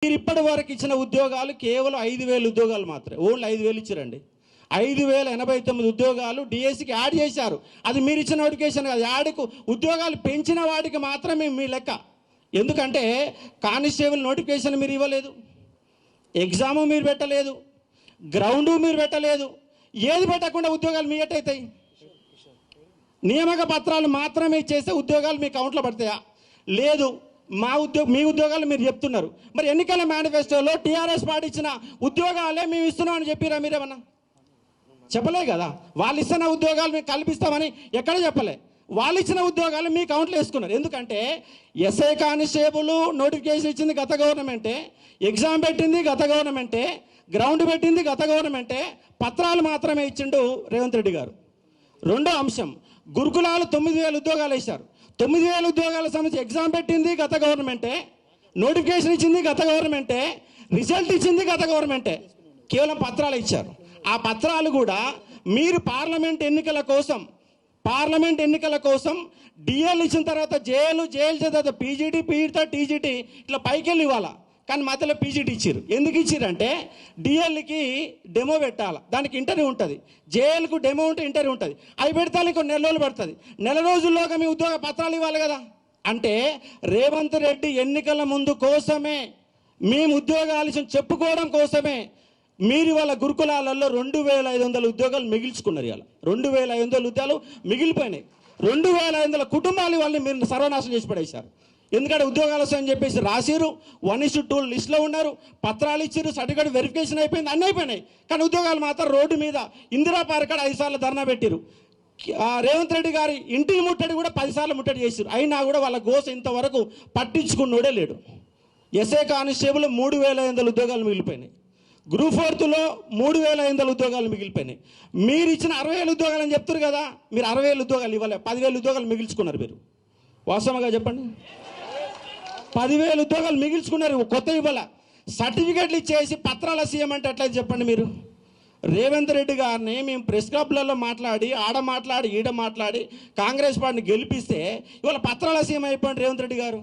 మీరు ఇప్పటి వరకు ఇచ్చిన ఉద్యోగాలు కేవలం 5,000 ఉద్యోగాలు మాత్రమే, ఓన్లీ 5,000 ఇచ్చారండి. 5,089 ఉద్యోగాలు డిఎస్సికి యాడ్ చేశారు. అది మీరు ఇచ్చిన నోటిఫికేషన్ కాదు. యాడ్కు ఉద్యోగాలు పెంచిన వాటికి మాత్రమే మీ లెక్క. ఎందుకంటే కానిస్టేబుల్ నోటిఫికేషన్ మీరు ఇవ్వలేదు, ఎగ్జాము మీరు పెట్టలేదు, గ్రౌండు మీరు పెట్టలేదు. ఏది పెట్టకుండా ఉద్యోగాలు మీ ఎట్టయితాయి? నియామక పత్రాలు మాత్రమే చేస్తే ఉద్యోగాలు మీ అకౌంట్లో పడతాయా? లేదు. మీ ఉద్యోగాలు మీరు చెప్తున్నారు. మరి ఎన్నికల మేనిఫెస్టోలో టీఆర్ఎస్ పార్టీ ఇచ్చిన ఉద్యోగాలే మేము ఇస్తున్నామని చెప్పిరా? మీరేమన్నా చెప్పలే కదా. వాళ్ళు ఇస్తున్న ఉద్యోగాలు మీకు కల్పిస్తామని ఎక్కడ చెప్పలే. వాళ్ళు ఇచ్చిన ఉద్యోగాలు మీ అకౌంట్లో వేసుకున్నారు. ఎందుకంటే ఎస్ఐ కానిస్టేబుల్ నోటిఫికేషన్ ఇచ్చింది గత గవర్నమెంటే, ఎగ్జామ్ పెట్టింది గత గవర్నమెంటే, గ్రౌండ్ పెట్టింది గత గవర్నమెంటే, పత్రాలు మాత్రమే ఇచ్చిండు రేవంత్ రెడ్డి గారు. రెండో అంశం, గురుకులాలు 9,000 ఉద్యోగాలు వేశారు. 9,000 ఉద్యోగాల సంబంధించి ఎగ్జామ్ పెట్టింది గత గవర్నమెంటే, నోటిఫికేషన్ ఇచ్చింది గత గవర్నమెంటే, రిజల్ట్ ఇచ్చింది గత గవర్నమెంటే. కేవలం పత్రాలు ఇచ్చారు. ఆ పత్రాలు కూడా మీరు పార్లమెంట్ ఎన్నికల కోసం డిఎల్ ఇచ్చిన తర్వాత జేఎల్ తర్వాత పీజీటీ తర్వాత టీజీటీ ఇట్లా పైకి వెళ్ళి ఇవ్వాలా. కానీ మధ్యలో పీజీటీ ఇచ్చారు. ఎందుకు ఇచ్చారంటే డిఎల్కి డెమో పెట్టాలి, దానికి ఇంటర్వ్యూ ఉంటుంది. జేఎల్కు డెమో ఉంటే ఇంటర్వ్యూ ఉంటుంది. అవి పెడతాను ఇంకో 4 రోజులు పడుతుంది. 4 రోజుల్లోగా మీ ఉద్యోగ పత్రాలు ఇవ్వాలి కదా. అంటే రేవంత్ రెడ్డి ఎన్నికల ముందు కోసమే, మేము ఉద్యోగాలు చెప్పుకోవడం కోసమే మీరు వాళ్ళ గురుకులాలలో 2,500 ఉద్యోగాలు మిగిల్చుకున్నారు. ఇవాళ 2,500 ఉద్యోగాలు మిగిలిపోయినాయి. 2,500 కుటుంబాలు వాళ్ళని మీరు సర్వనాశనం చేసి పడేశారు. ఎందుకంటే ఉద్యోగాలు వస్తాయని చెప్పేసి రాసిరు, 1:2 లిస్టులో ఉన్నారు, పత్రాలు ఇచ్చారు, సర్టిఫికేట్ వెరిఫికేషన్ అయిపోయింది, అన్నీ అయిపోయినాయి. కానీ ఉద్యోగాలు మాత్రం రోడ్డు మీద ఇందిరా పార్క్ కాడ 5 సార్లు ధర్నా పెట్టిరు. రేవంత్ రెడ్డి గారి ఇంటికి ముట్టడి కూడా 10 సార్లు ముట్టడి చేశారు. అయినా కూడా వాళ్ళ గోస ఇంతవరకు పట్టించుకున్నోడే లేడు. ఎస్ఐ కానిస్టేబుల్ 3,500 ఉద్యోగాలు మిగిలిపోయినాయి. గ్రూప్ 4లో 3,500 ఉద్యోగాలు మిగిలిపోయినాయి. మీరు ఇచ్చిన 60,000 ఉద్యోగాలు అని చెప్తారు కదా. మీరు 60,000 ఉద్యోగాలు ఇవ్వలే, 10,000 ఉద్యోగాలు మిగిల్చుకున్నారు. మీరు వాస్తవంగా చెప్పండి. 10,000 ఉద్యోగాలు మిగిల్చుకున్నారు, కొత్త ఇవ్వాల. సర్టిఫికెట్లు ఇచ్చేసి పత్రాల సీఎం అంటే ఎట్లా చెప్పండి మీరు? రేవంత్ రెడ్డి గారిని మేము ప్రెస్ క్లబ్లలో మాట్లాడి ఈడ మాట్లాడి కాంగ్రెస్ పార్టీని గెలిపిస్తే ఇవాళ పత్రాల సీఎం అయిపోయింది రేవంత్ రెడ్డి గారు.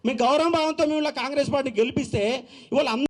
మీ గౌరవ భావంతో మేము కాంగ్రెస్ పార్టీని గెలిపిస్తే ఇవాళ